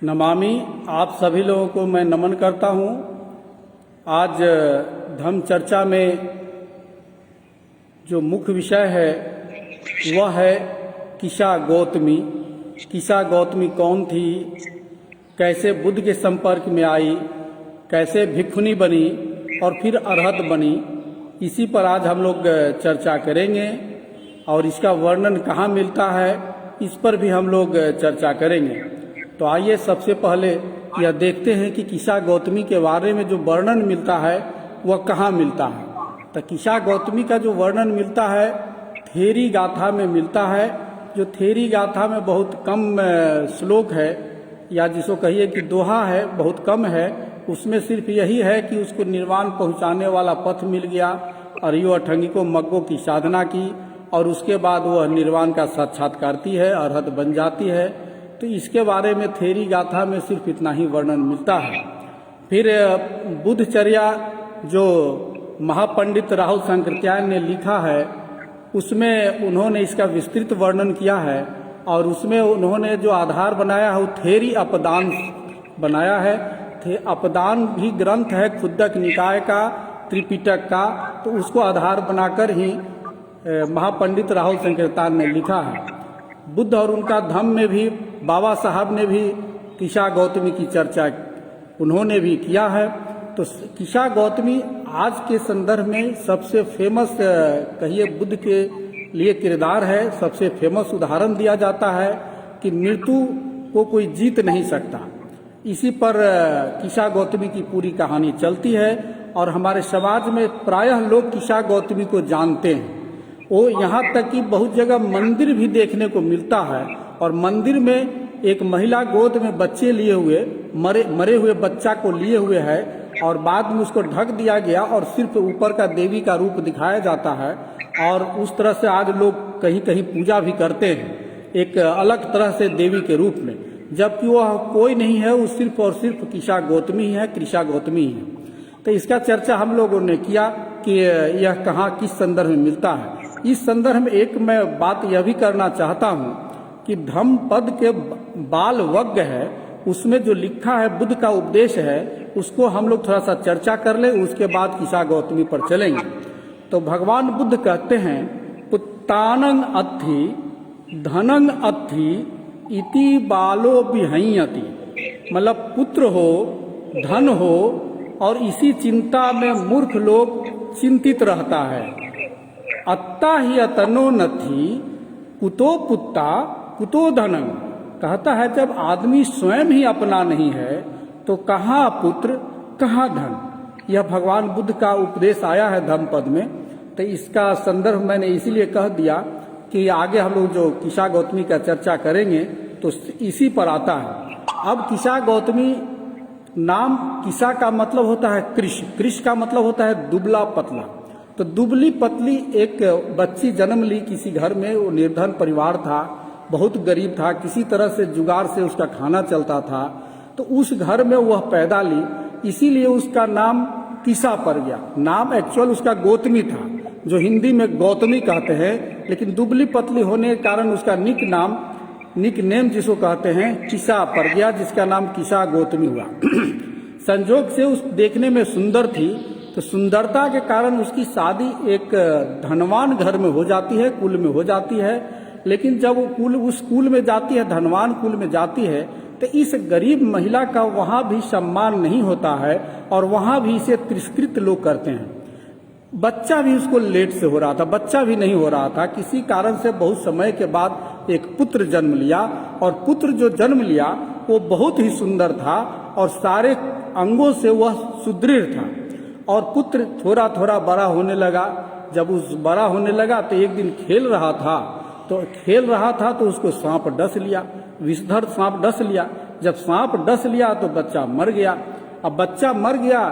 नमामि आप सभी लोगों को मैं नमन करता हूँ। आज धम्म चर्चा में जो मुख्य विषय है वह है किशा गौतमी। किशा गौतमी कौन थी, कैसे बुद्ध के संपर्क में आई, कैसे भिक्षुनी बनी और फिर अरहत बनी, इसी पर आज हम लोग चर्चा करेंगे और इसका वर्णन कहाँ मिलता है इस पर भी हम लोग चर्चा करेंगे। तो आइए सबसे पहले यह देखते हैं कि किशा गौतमी के बारे में जो वर्णन मिलता है वह कहाँ मिलता है। तो किशा गौतमी का जो वर्णन मिलता है थेरी गाथा में मिलता है। जो थेरी गाथा में बहुत कम श्लोक है या जिसको कहिए कि दोहा है, बहुत कम है। उसमें सिर्फ यही है कि उसको निर्वाण पहुंचाने वाला पथ मिल गया, अरियो अठंगी को मग्गों की साधना की और उसके बाद वह निर्वाण का साक्षात्कारती है, अरहत बन जाती है। तो इसके बारे में थेरी गाथा में सिर्फ इतना ही वर्णन मिलता है। फिर बुद्धचर्या जो महापंडित राहुल शंकराचार्य ने लिखा है उसमें उन्होंने इसका विस्तृत वर्णन किया है और उसमें उन्होंने जो आधार बनाया है वो थेरी अपदान बनाया है। अपदान भी ग्रंथ है खुद्दक निकाय का, त्रिपिटक का, तो उसको आधार बनाकर ही महापंडित राहुल शंकराचार्य ने लिखा है। बुद्ध और उनका धम्म में भी बाबा साहब ने भी किशा गौतमी की चर्चा उन्होंने भी किया है। तो किशा गौतमी आज के संदर्भ में सबसे फेमस कहिए बुद्ध के लिए किरदार है। सबसे फेमस उदाहरण दिया जाता है कि मृत्यु को कोई जीत नहीं सकता। इसी पर किशा गौतमी की पूरी कहानी चलती है और हमारे समाज में प्रायः लोग किशा गौतमी को जानते हैं। वो यहाँ तक कि बहुत जगह मंदिर भी देखने को मिलता है और मंदिर में एक महिला गोद में बच्चे लिए हुए मरे हुए बच्चा को लिए हुए है और बाद में उसको ढक दिया गया और सिर्फ ऊपर का देवी का रूप दिखाया जाता है और उस तरह से आज लोग कहीं कहीं पूजा भी करते हैं एक अलग तरह से देवी के रूप में, जबकि वह कोई नहीं है, वो सिर्फ और सिर्फ किशा गौतमी ही है, किशा गौतमी ही है। तो इसका चर्चा हम लोगों ने किया कि यह कहाँ किस संदर्भ में मिलता है। इस संदर्भ में एक मैं बात यह भी करना चाहता हूँ कि धम्म पद के बाल वग्ग है, उसमें जो लिखा है बुद्ध का उपदेश है उसको हम लोग थोड़ा सा चर्चा कर ले, उसके बाद किशा गौतमी पर चलेंगे। तो भगवान बुद्ध कहते हैं पुत्तानंग अत्थि धनंग अत्थि इति बालो विहंयति, मतलब पुत्र हो, धन हो और इसी चिंता में मूर्ख लोग चिंतित रहता है। अत्ता ही अतनो नथी कुतो पुत्ता कुतो धनंग, कहता है जब आदमी स्वयं ही अपना नहीं है तो कहाँ पुत्र कहाँ धन। यह भगवान बुद्ध का उपदेश आया है धम्म पद में। तो इसका संदर्भ मैंने इसीलिए कह दिया कि आगे हम लोग जो किशा गौतमी का चर्चा करेंगे तो इसी पर आता है। अब किशा गौतमी नाम किशा का मतलब होता है कृष, कृष का मतलब होता है दुबला पतला। तो दुबली पतली एक बच्ची जन्म ली किसी घर में, वो निर्धन परिवार था, बहुत गरीब था, किसी तरह से जुगाड़ से उसका खाना चलता था। तो उस घर में वह पैदा ली, इसीलिए उसका नाम किशा पड़ गया। नाम एक्चुअल उसका गौतमी था, जो हिंदी में गौतमी कहते हैं, लेकिन दुबली पतली होने के कारण उसका निक नेम जिसको कहते हैं किशा पड़ गया, जिसका नाम किशा गौतमी हुआ। संजोग से उस देखने में सुंदर थी, तो सुंदरता के कारण उसकी शादी एक धनवान घर में हो जाती है, कुल में हो जाती है। लेकिन जब वो उस कुल में जाती है, धनवान कुल में जाती है, तो इस गरीब महिला का वहाँ भी सम्मान नहीं होता है और वहाँ भी इसे तिरस्कृत लोग करते हैं। बच्चा भी उसको लेट से हो रहा था, बच्चा भी नहीं हो रहा था। किसी कारण से बहुत समय के बाद एक पुत्र जन्म लिया और पुत्र जो जन्म लिया वो बहुत ही सुंदर था और सारे अंगों से वह सुदृढ़ था। और पुत्र थोड़ा थोड़ा बड़ा होने लगा। जब उस बड़ा होने लगा तो एक दिन खेल रहा था तो उसको सांप डस लिया, विषधर सांप डस लिया। जब सांप डस लिया तो बच्चा मर गया। अब बच्चा मर गया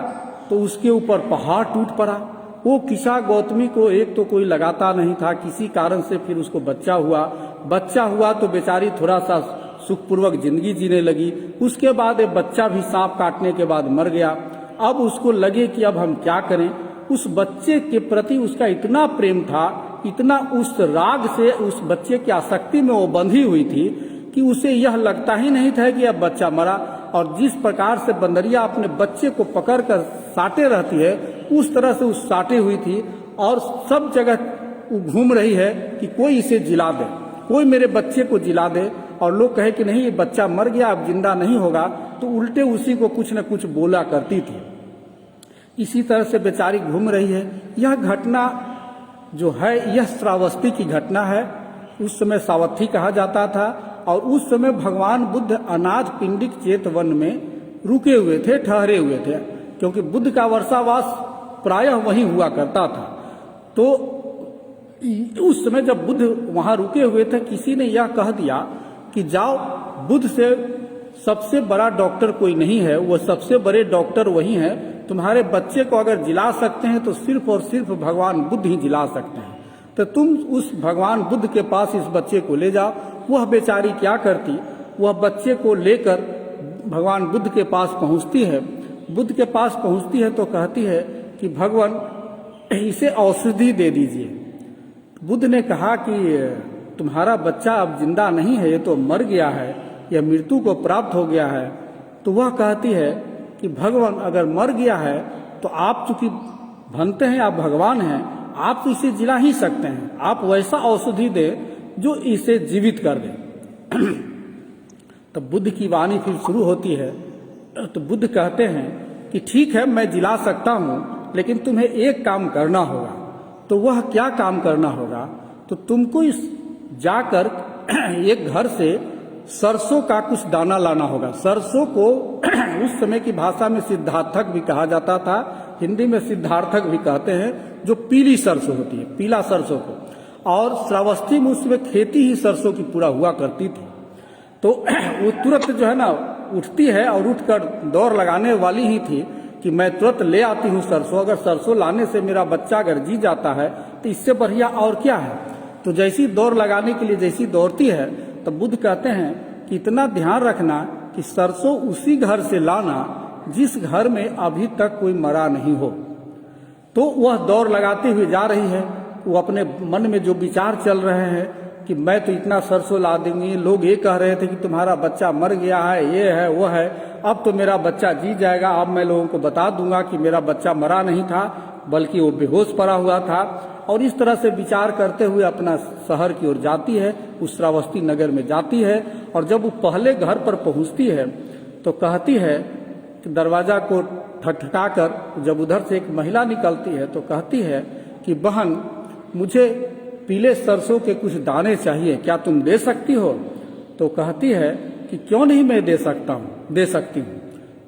तो उसके ऊपर पहाड़ टूट पड़ा। वो किशा गौतमी को एक तो कोई लगाता नहीं था, किसी कारण से फिर उसको बच्चा हुआ तो बेचारी थोड़ा सा सुखपूर्वक जिंदगी जीने लगी। उसके बाद एक बच्चा भी सांप काटने के बाद मर गया। अब उसको लगे कि अब हम क्या करें। उस बच्चे के प्रति उसका इतना प्रेम था, इतना उस राग से उस बच्चे की आसक्ति में वो बंधी हुई थी कि उसे यह लगता ही नहीं था कि अब बच्चा मरा। और जिस प्रकार से बंदरिया अपने बच्चे को पकड़कर साटे रहती है, उस तरह से उस साटे हुई थी और सब जगह वो घूम रही है कि कोई इसे जिला दे, कोई मेरे बच्चे को जिला दे। और लोग कहे कि नहीं, ये बच्चा मर गया, अब जिंदा नहीं होगा, तो उल्टे उसी को कुछ न कुछ बोला करती थी। इसी तरह से बेचारी घूम रही है। यह घटना जो है, यह श्रावस्ती की घटना है। उस समय सावथी कहा जाता था और उस समय भगवान बुद्ध अनाथ पिंडिक चेतवन में रुके हुए थे, ठहरे हुए थे, क्योंकि बुद्ध का वर्षावास प्रायः वहीं हुआ करता था। तो उस समय जब बुद्ध वहां रुके हुए थे, किसी ने यह कह दिया कि जाओ, बुद्ध से सबसे बड़ा डॉक्टर कोई नहीं है, वो सबसे बड़े डॉक्टर वही हैं, तुम्हारे बच्चे को अगर जिला सकते हैं तो सिर्फ और सिर्फ भगवान बुद्ध ही जिला सकते हैं, तो तुम उस भगवान बुद्ध के पास इस बच्चे को ले जाओ। वह बेचारी क्या करती, वह बच्चे को लेकर भगवान बुद्ध के पास पहुंचती है। बुद्ध के पास पहुंचती है तो कहती है कि भगवान, इसे औषधि दे दीजिए। बुद्ध ने कहा कि तुम्हारा बच्चा अब जिंदा नहीं है, ये तो मर गया है, यह मृत्यु को प्राप्त हो गया है। तो वह कहती है कि भगवान, अगर मर गया है तो आप चूंकि बनते हैं, आप भगवान हैं, आप तो इसे जिला ही सकते हैं, आप वैसा औषधि दे जो इसे जीवित कर दे। तो बुद्ध की वाणी फिर शुरू होती है। तो बुद्ध कहते हैं कि ठीक है, मैं जिला सकता हूं, लेकिन तुम्हें एक काम करना होगा। तो वह क्या काम करना होगा, तो तुमको इस जाकर एक घर से सरसों का कुछ दाना लाना होगा। सरसों को उस समय की भाषा में सिद्धार्थक भी कहा जाता था, हिंदी में सिद्धार्थक भी कहते हैं, जो पीली सरसों होती है, पीला सरसों को। और श्रावस्ती में उसमें खेती ही सरसों की पूरा हुआ करती थी। तो वो तुरंत जो है ना उठती है और उठकर दौड़ लगाने वाली ही थी कि मैं तुरंत ले आती हूँ सरसों, अगर सरसों लाने से मेरा बच्चा अगर जी जाता है तो इससे बढ़िया और क्या है। तो जैसी दौड़ लगाने के लिए जैसी दौड़ती है, तो बुद्ध कहते हैं कि इतना ध्यान रखना कि सरसों उसी घर से लाना जिस घर में अभी तक कोई मरा नहीं हो। तो वह दौड़ लगाते हुए जा रही है। वो अपने मन में जो विचार चल रहे हैं कि मैं तो इतना सरसों ला दूंगी, लोग ये कह रहे थे कि तुम्हारा बच्चा मर गया है, ये है वो है, अब तो मेरा बच्चा जी जाएगा, अब मैं लोगों को बता दूंगा कि मेरा बच्चा मरा नहीं था, बल्कि वो बेहोश पड़ा हुआ था। और इस तरह से विचार करते हुए अपना शहर की ओर जाती है, उस श्रावस्ती नगर में जाती है। और जब वो पहले घर पर पहुंचती है तो कहती है कि दरवाजा को ठकठकाकर जब उधर से एक महिला निकलती है तो कहती है कि बहन, मुझे पीले सरसों के कुछ दाने चाहिए, क्या तुम दे सकती हो। तो कहती है कि क्यों नहीं, मैं दे सकती हूँ,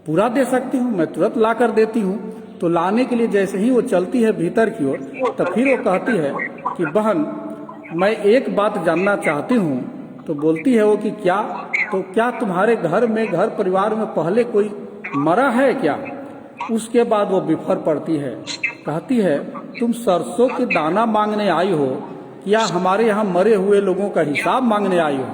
पूरा दे सकती हूँ, मैं तुरंत ला कर देती हूँ। तो लाने के लिए जैसे ही वो चलती है भीतर की ओर, तो फिर वो कहती है कि बहन, मैं एक बात जानना चाहती हूँ। तो बोलती है वो कि क्या। तो क्या तुम्हारे घर में, घर परिवार में पहले कोई मरा है क्या। उसके बाद वो बिफर पड़ती है, कहती है तुम सरसों के दाना मांगने आई हो या हमारे यहाँ मरे हुए लोगों का हिसाब मांगने आई हो।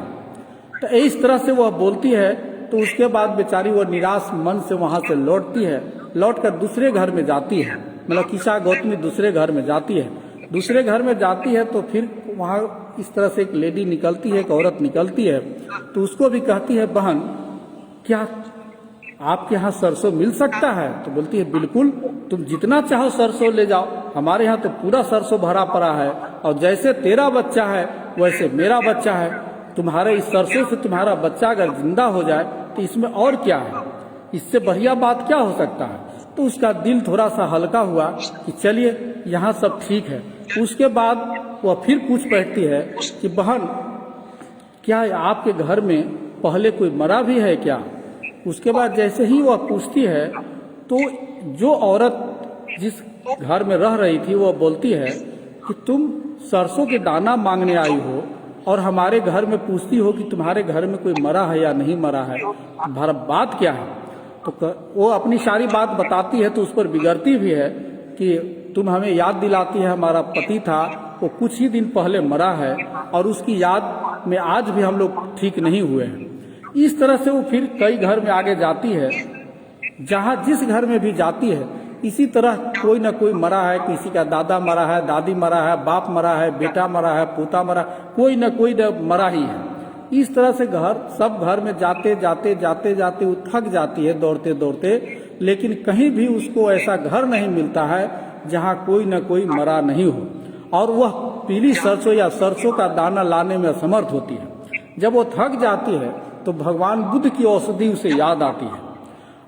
तो इस तरह से वह बोलती है। तो उसके बाद बेचारी वो निराश मन से वहां से लौटती है, लौटकर दूसरे घर में जाती है, मतलब किसा गौतमी दूसरे घर में जाती है। दूसरे घर में जाती है तो फिर वहां इस तरह से एक लेडी निकलती है, एक औरत निकलती है। तो उसको भी कहती है, बहन क्या आपके यहाँ सरसों मिल सकता है। तो बोलती है बिल्कुल, तुम जितना चाहो सरसों ले जाओ, हमारे यहाँ तो पूरा सरसों भरा पड़ा है, और जैसे तेरा बच्चा है वैसे मेरा बच्चा है, तुम्हारे इस सरसों से तुम्हारा बच्चा अगर जिंदा हो जाए तो इसमें और क्या है, इससे बढ़िया बात क्या हो सकता है। तो उसका दिल थोड़ा सा हल्का हुआ कि चलिए यहाँ सब ठीक है। उसके बाद वह फिर पूछ बैठती है कि बहन, क्या आपके घर में पहले कोई मरा भी है क्या। उसके बाद जैसे ही वह पूछती है तो जो औरत जिस घर में रह रही थी वह बोलती है कि तुम सरसों के दाना मांगने आई हो और हमारे घर में पूछती हो कि तुम्हारे घर में कोई मरा है या नहीं मरा है, तुम्हारा बात क्या है। तो वो अपनी सारी बात बताती है। तो उस पर बिगड़ती भी है कि तुम हमें याद दिलाती है, हमारा पति था वो कुछ ही दिन पहले मरा है और उसकी याद में आज भी हम लोग ठीक नहीं हुए हैं। इस तरह से वो फिर कई घर में आगे जाती है, जहाँ जिस घर में भी जाती है इसी तरह कोई ना कोई मरा है, किसी का दादा मरा है, दादी मरा है, बाप मरा है, बेटा मरा है, पोता मरा, कोई ना कोई मरा ही है। इस तरह से सब घर में जाते जाते जाते जाते वो थक जाती है दौड़ते दौड़ते, लेकिन कहीं भी उसको ऐसा घर नहीं मिलता है जहाँ कोई न कोई मरा नहीं हो, और वह पीली सरसों या सरसों का दाना लाने में असमर्थ होती है। जब वो थक जाती है तो भगवान बुद्ध की औषधि उसे याद आती है,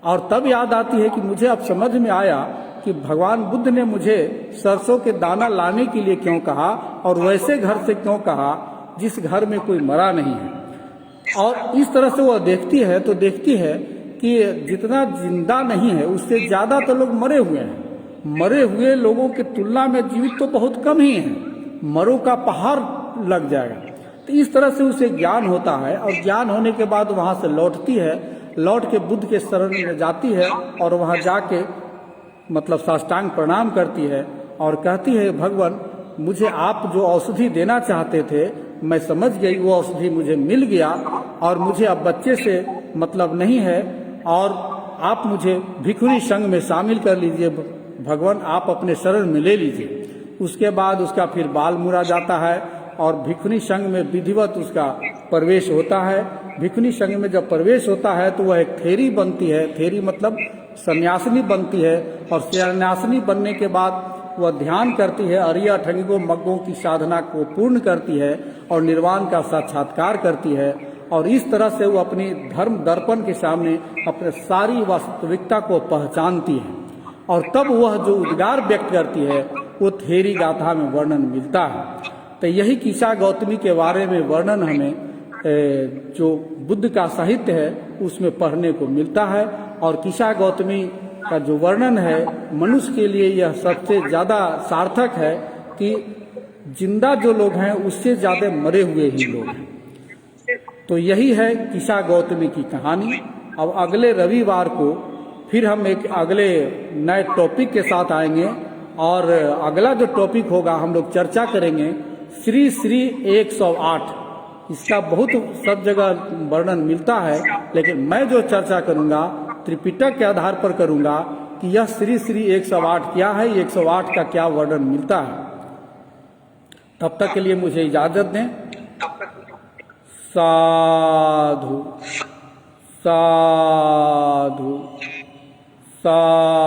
और तब याद आती है कि मुझे अब समझ में आया कि भगवान बुद्ध ने मुझे सरसों के दाना लाने के लिए क्यों कहा, और वैसे घर से क्यों कहा जिस घर में कोई मरा नहीं है। और इस तरह से वह देखती है तो देखती है कि जितना जिंदा नहीं है उससे ज्यादा तो लोग मरे हुए हैं। मरे हुए लोगों की तुलना में जीवित तो बहुत कम ही हैं, मरों का पहाड़ लग जाएगा। तो इस तरह से उसे ज्ञान होता है, और ज्ञान होने के बाद वहां से लौटती है, लौट के बुद्ध के शरण में जाती है, और वहां जाके मतलब साष्टांग प्रणाम करती है और कहती है, भगवान मुझे आप जो औषधि देना चाहते थे मैं समझ गई, वो औषधि मुझे मिल गया, और मुझे अब बच्चे से मतलब नहीं है, और आप मुझे भिखुनी संघ में शामिल कर लीजिए, भगवान आप अपने शरण में ले लीजिए। उसके बाद उसका फिर बाल मुड़ा जाता है, और भिखुनी संघ में विधिवत उसका प्रवेश होता है। भिखुनी संघ में जब प्रवेश होता है तो वह एक थेरी बनती है, थेरी मतलब सन्यासिनी बनती है, और सन्यासिनी बनने के बाद वह ध्यान करती है, अरिया ठंगों मग्गों की साधना को पूर्ण करती है और निर्वाण का साक्षात्कार करती है, और इस तरह से वो अपनी धर्म दर्पण के सामने अपने सारी वास्तविकता को पहचानती है, और तब वह जो उद्गार व्यक्त करती है वो थेरी गाथा में वर्णन मिलता है। तो यही कीशा गौतमी के बारे में वर्णन हमें जो बुद्ध का साहित्य है उसमें पढ़ने को मिलता है, और कीशा गौतमी का जो वर्णन है मनुष्य के लिए यह सबसे ज़्यादा सार्थक है कि जिंदा जो लोग हैं उससे ज़्यादा मरे हुए ही लोग हैं। तो यही है कीशा गौतमी की कहानी। अब अगले रविवार को फिर हम एक अगले नए टॉपिक के साथ आएंगे, और अगला जो टॉपिक होगा हम लोग चर्चा करेंगे श्री श्री 108। इसका बहुत सब जगह वर्णन मिलता है, लेकिन मैं जो चर्चा करूंगा त्रिपिटक के आधार पर करूंगा कि यह श्री श्री 108 क्या है, 108 का क्या वर्णन मिलता है। तब तक के लिए मुझे इजाजत दें। साधु साधु साधु।